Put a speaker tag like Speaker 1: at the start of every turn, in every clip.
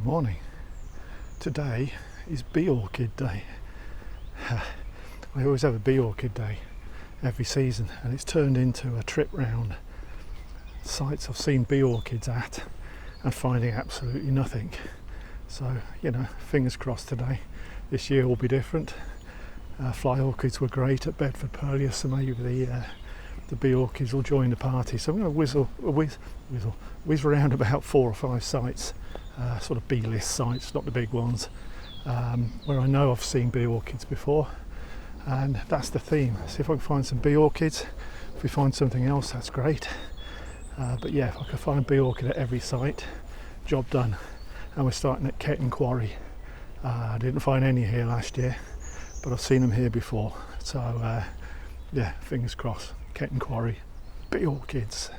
Speaker 1: Good morning. Today is Bee Orchid Day. I always have a Bee Orchid Day every season, and it's turned into a trip round sites I've seen bee orchids at and finding absolutely nothing. So, fingers crossed today. This year will be different. Fly orchids were great at Bedford Purlieu, so maybe the bee orchids will join the party. So I'm going to whiz around about 4 or 5 sites, sort of bee list sites, not the big ones, where I know I've seen bee orchids before, and that's the theme. See if I can find some bee orchids. If we find something else, that's great. But yeah, if I can find bee orchid at every site, job done. And we're starting at Ketton Quarry. I didn't find any here last year, but I've seen them here before. So yeah, fingers crossed. Ketton Quarry, bee orchids.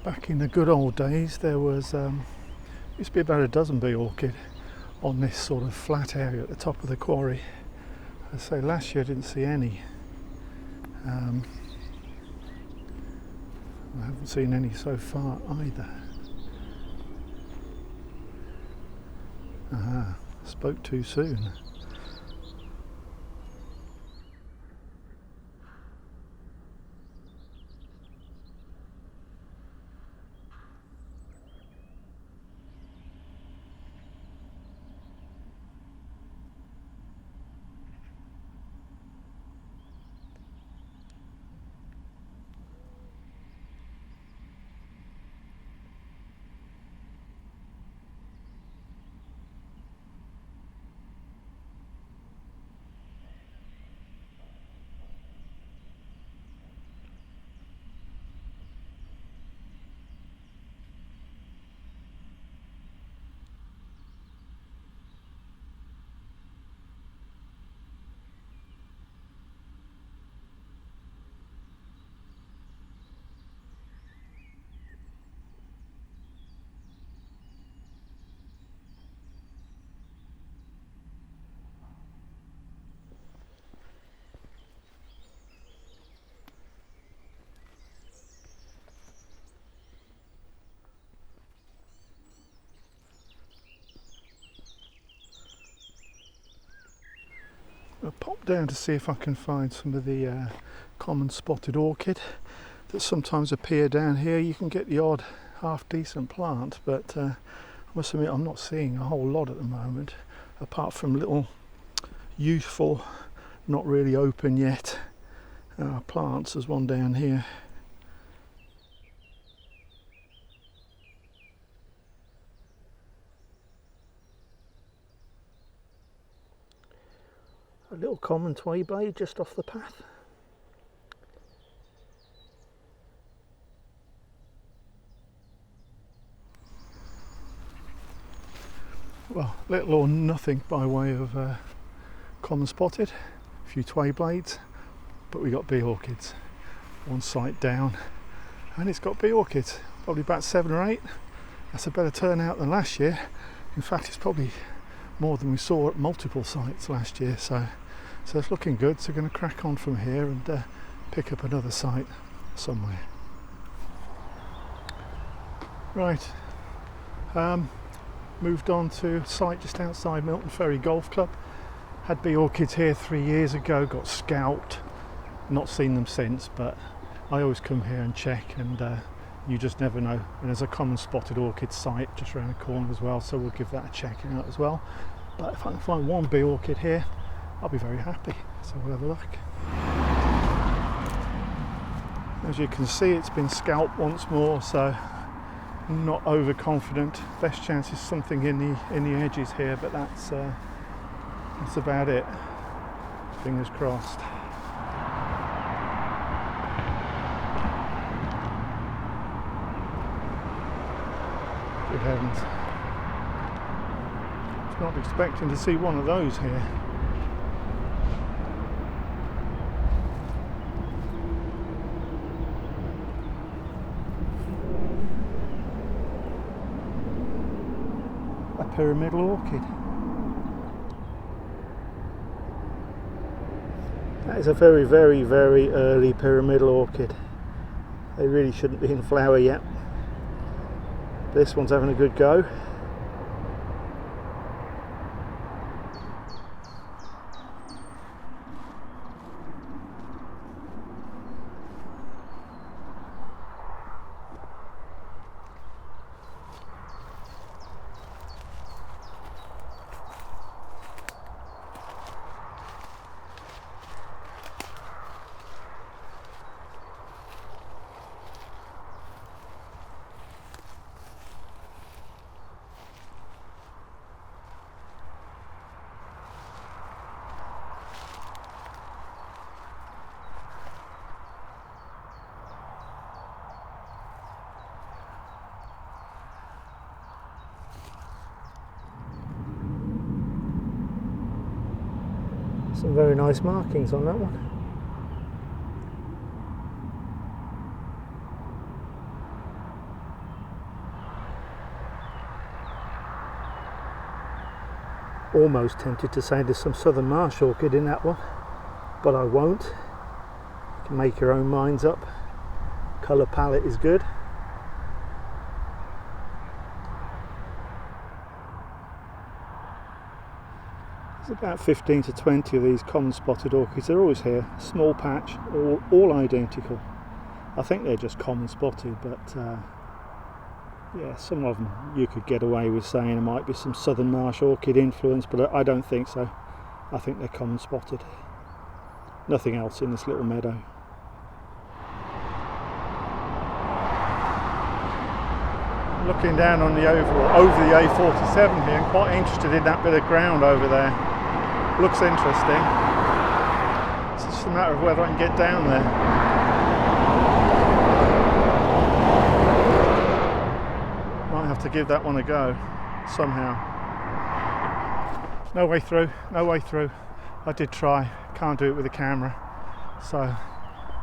Speaker 1: Back in the good old days, there was used to be about a dozen bee orchid on this sort of flat area at the top of the quarry. I say last year I didn't see any. I haven't seen any so far either. Spoke too soon. I'll pop down to see if I can find some of the common spotted orchid that sometimes appear down here. You can get the odd half decent plant, but I must admit I'm not seeing a whole lot at the moment, apart from little youthful, not really open yet plants. There's one down here. A little common Twayblade just off the path. Well, little or nothing by way of common spotted, a few Twayblades, but we got bee orchids. One site down, and it's got bee orchids, probably about 7 or 8. That's a better turnout than last year. In fact, it's probably more than we saw at multiple sites last year, so it's looking good. So we're going to crack on from here and pick up another site somewhere. Right, moved on to a site just outside Milton Ferry Golf Club. Had bee orchids here 3 years ago, got scalped, not seen them since, but I always come here and check, and you just never know. And there's a common spotted orchid site just around the corner as well, so we'll give that a check out as well. But if I can find one bee orchid here, I'll be very happy. So we'll have a look. As you can see, it's been scalped once more, so I'm not overconfident. Best chance is something in the edges here, but that's about it. Fingers crossed. Good heavens. I was not expecting to see one of those here. A pyramidal orchid. That is a very, very, very early pyramidal orchid. They really shouldn't be in flower yet. This one's having a good go. Some very nice markings on that one. Almost tempted to say there's some southern marsh orchid in that one, but I won't. You can make your own minds up. Colour palette is good. There's about 15 to 20 of these common spotted orchids. They're always here, small patch, all identical. I think they're just common spotted, but yeah, some of them you could get away with saying there might be some southern marsh orchid influence, but I don't think so. I think they're common spotted. Nothing else in this little meadow. Looking down on the over the A47 here, I'm quite interested in that bit of ground over there. Looks interesting. It's just a matter of whether I can get down there. Might have to give that one a go somehow. No way through, no way through. I did try, can't do it with the camera. So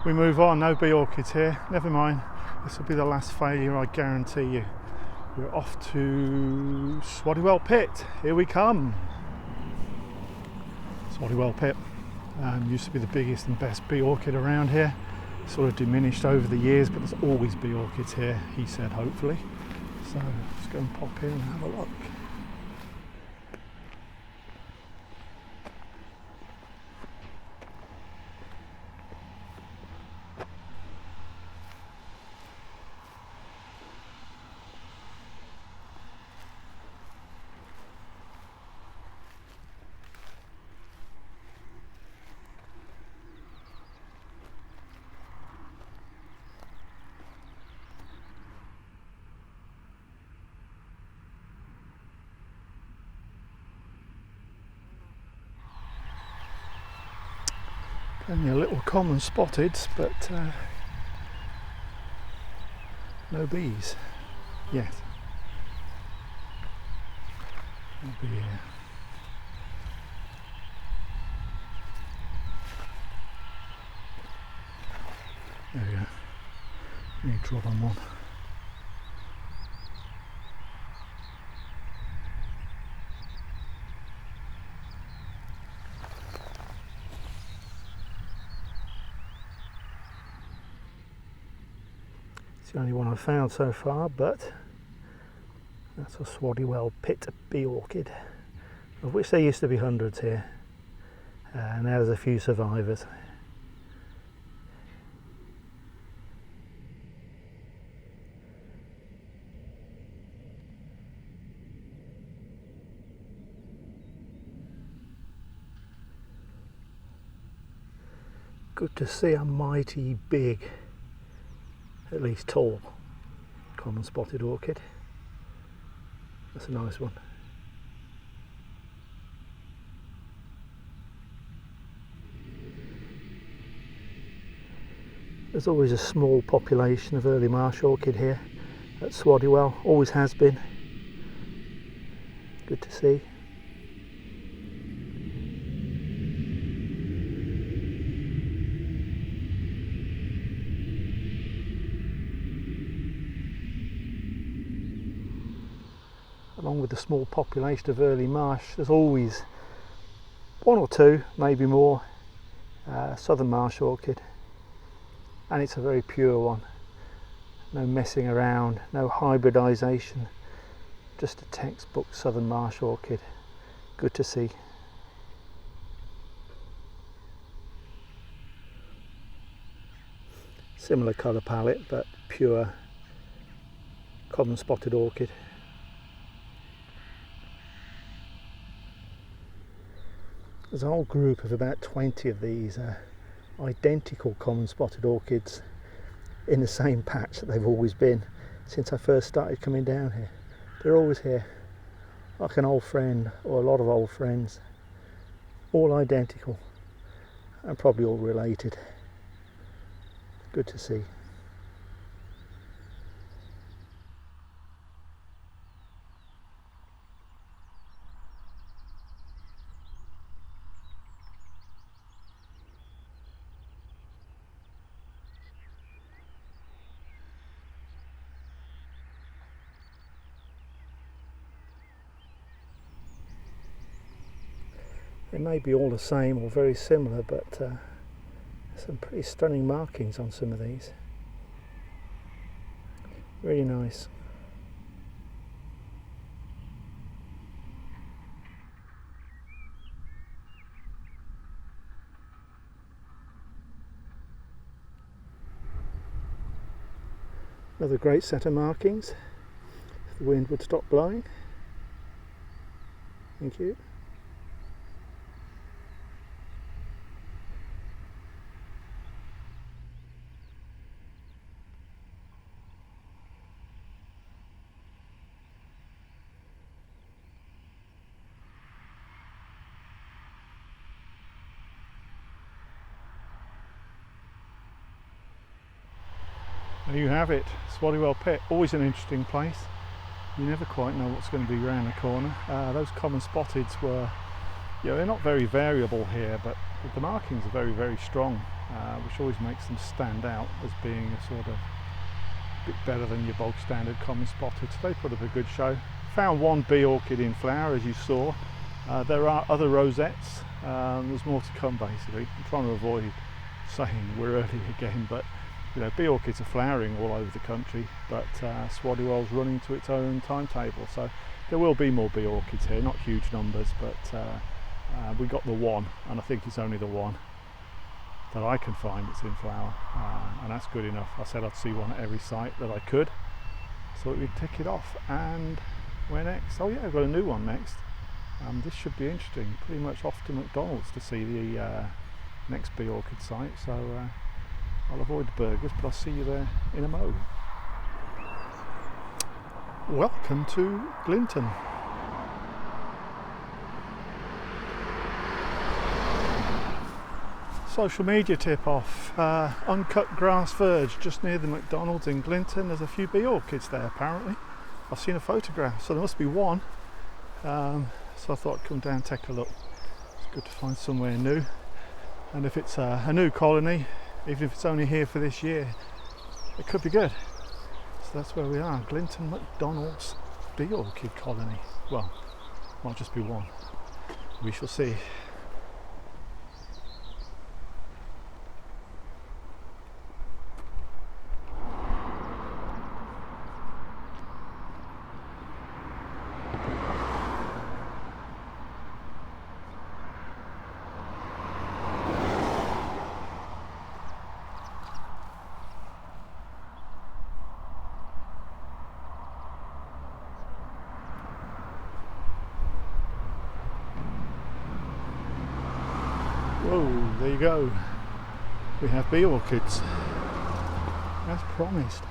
Speaker 1: we move on, no bee orchids here, never mind. This will be the last failure, I guarantee you. We're off to Swaddywell Pit, here we come. Swaddywell Pit used to be the biggest and best bee orchid around here. Sort of diminished over the years, but there's always bee orchids here, he said, hopefully. So let's go and pop in and have a look. Only a little common spotted, but no bees yet. No bee here. There we go. Need to drop on one. It's the only one I've found so far, but that's a Swaddywell Pit Bee Orchid, of which there used to be hundreds here. Now there's a few survivors. Good to see a mighty big at least tall common spotted orchid. That's a nice one. There's always a small population of early marsh orchid here at Swaddywell, always has been. Good to see. Along with the small population of early marsh, there's always one or two, maybe more, southern marsh orchid, and it's a very pure one. No messing around, no hybridisation, just a textbook southern marsh orchid. Good to see. Similar colour palette, but pure common spotted orchid. There's a whole group of about 20 of these identical common spotted orchids in the same patch that they've always been since I first started coming down here. They're always here, like an old friend or a lot of old friends, all identical and probably all related. Good to see. They may be all the same or very similar, but some pretty stunning markings on some of these. Really nice. Another great set of markings. If the wind would stop blowing. Thank you. There you have it, Swaddywell Pit. Always an interesting place. You never quite know what's going to be around the corner. Those common spotteds were, they're not very variable here, but the markings are very, very strong, which always makes them stand out as being a sort of bit better than your bog standard common spotted. So they put up a good show. Found one bee orchid in flower, as you saw. There are other rosettes. There's more to come, basically. I'm trying to avoid saying we're early again, but bee orchids are flowering all over the country, but Swaddywell's running to its own timetable, so there will be more bee orchids here, not huge numbers, but we got the one, and I think it's only the one that I can find that's in flower, and that's good enough. I said I'd see one at every site that I could, so we'd tick it off. And where next? Oh yeah, I've got a new one next. This should be interesting, pretty much off to McDonald's to see the next bee orchid site, so I'll avoid the burgers, but I'll see you there in a mo. Welcome to Glinton. Social media tip off. Uncut grass verge just near the McDonald's in Glinton. There's a few bee orchids there apparently. I've seen a photograph, so there must be one. So I thought I'd come down and take a look. It's good to find somewhere new. And if it's a new colony, even if it's only here for this year, it could be good. So that's where we are, Glinton McDonald's bee orchid colony. Well, might just be one. We shall see. Whoa, there you go. We have bee orchids. as promised.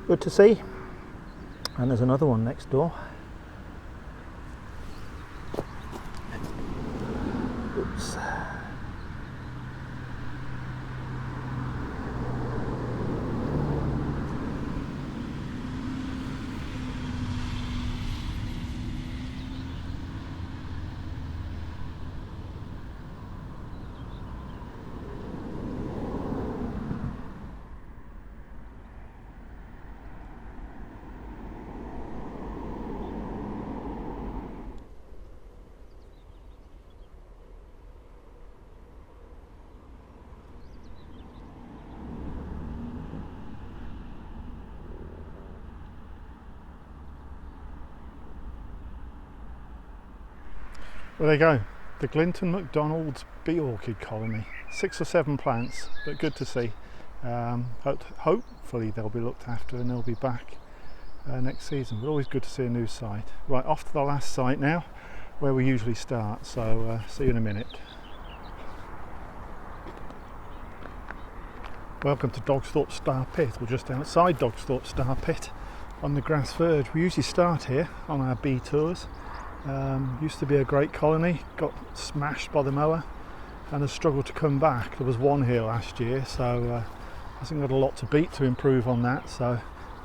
Speaker 1: Good to see. And there's another one next door. Oops. Well, there you go, the Glinton McDonald's bee orchid colony. 6 or 7 plants, but good to see. Hopefully they'll be looked after and they'll be back next season, but always good to see a new site. Right, off to the last site now, where we usually start, so see you in a minute. Welcome to Dogsthorpe Star Pit. We're just outside Dogsthorpe Star Pit on the grass verge. We usually start here on our bee tours. Used to be a great colony, got smashed by the mower and has struggled to come back. There was one here last year, so I think we've got a lot to beat to improve on that, so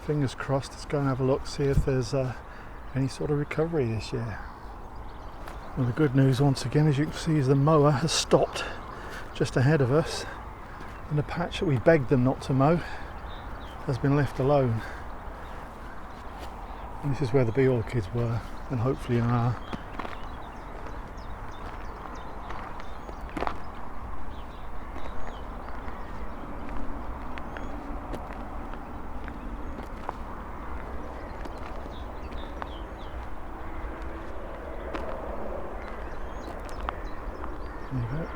Speaker 1: fingers crossed. Let's go and have a look, see if there's any sort of recovery this year. Well, the good news once again, as you can see, is the mower has stopped just ahead of us, and the patch that we begged them not to mow has been left alone. And this is where the bee orchids were, and hopefully are. There you go.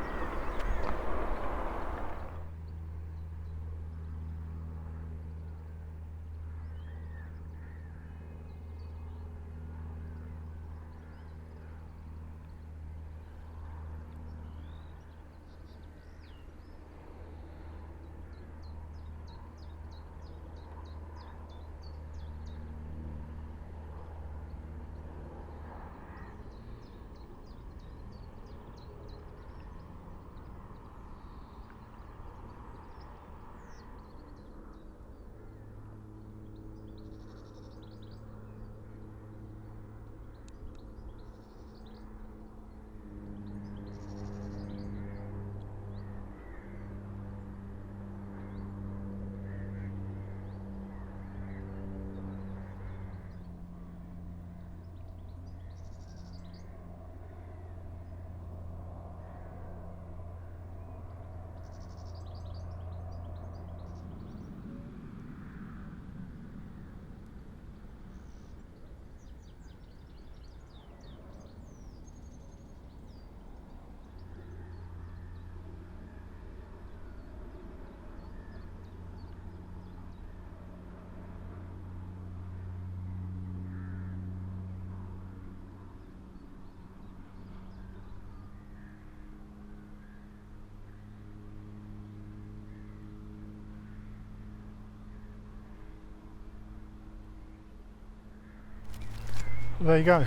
Speaker 1: There you go,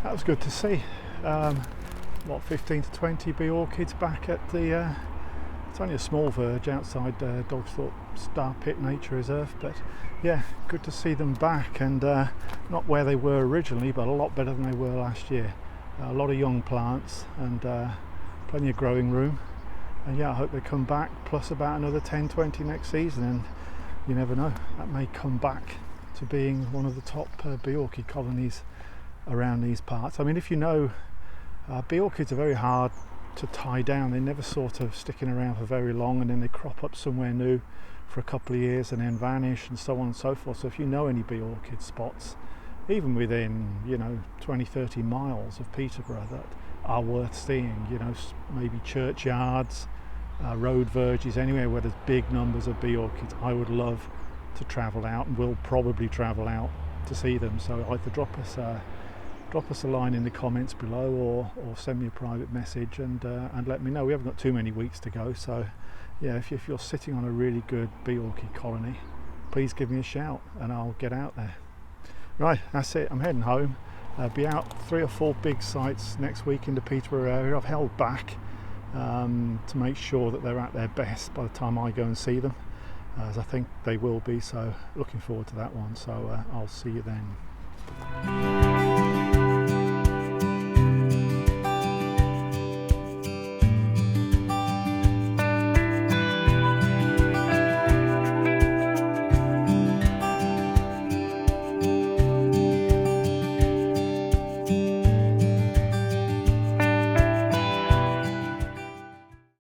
Speaker 1: that was good to see. What, 15 to 20 bee orchids back at the, it's only a small verge outside Dogsthorpe Star Pit Nature Reserve, but yeah, good to see them back, and not where they were originally, but a lot better than they were last year. A lot of young plants and plenty of growing room, and yeah, I hope they come back, plus about another 10-20 next season, and you never know, that may come back to being one of the top bee orchid colonies around these parts. I mean, if you know, bee orchids are very hard to tie down. They're never sort of sticking around for very long, and then they crop up somewhere new for a couple of years and then vanish, and so on and so forth. So if you know any bee orchid spots, even within, you know, 20-30 miles of Peterborough, that are worth seeing, you know, maybe churchyards, road verges, anywhere where there's big numbers of bee orchids, I would love to travel out, and will probably travel out to see them. So either drop us a line in the comments below, or send me a private message and let me know. We haven't got too many weeks to go, so yeah, if you're sitting on a really good bee orchid colony, please give me a shout and I'll get out there. Right, that's it. I'm heading home. Be out 3 or 4 big sites next week in the Peterborough area. I've held back to make sure that they're at their best by the time I go and see them, as I think they will be, so looking forward to that one. So I'll see you then.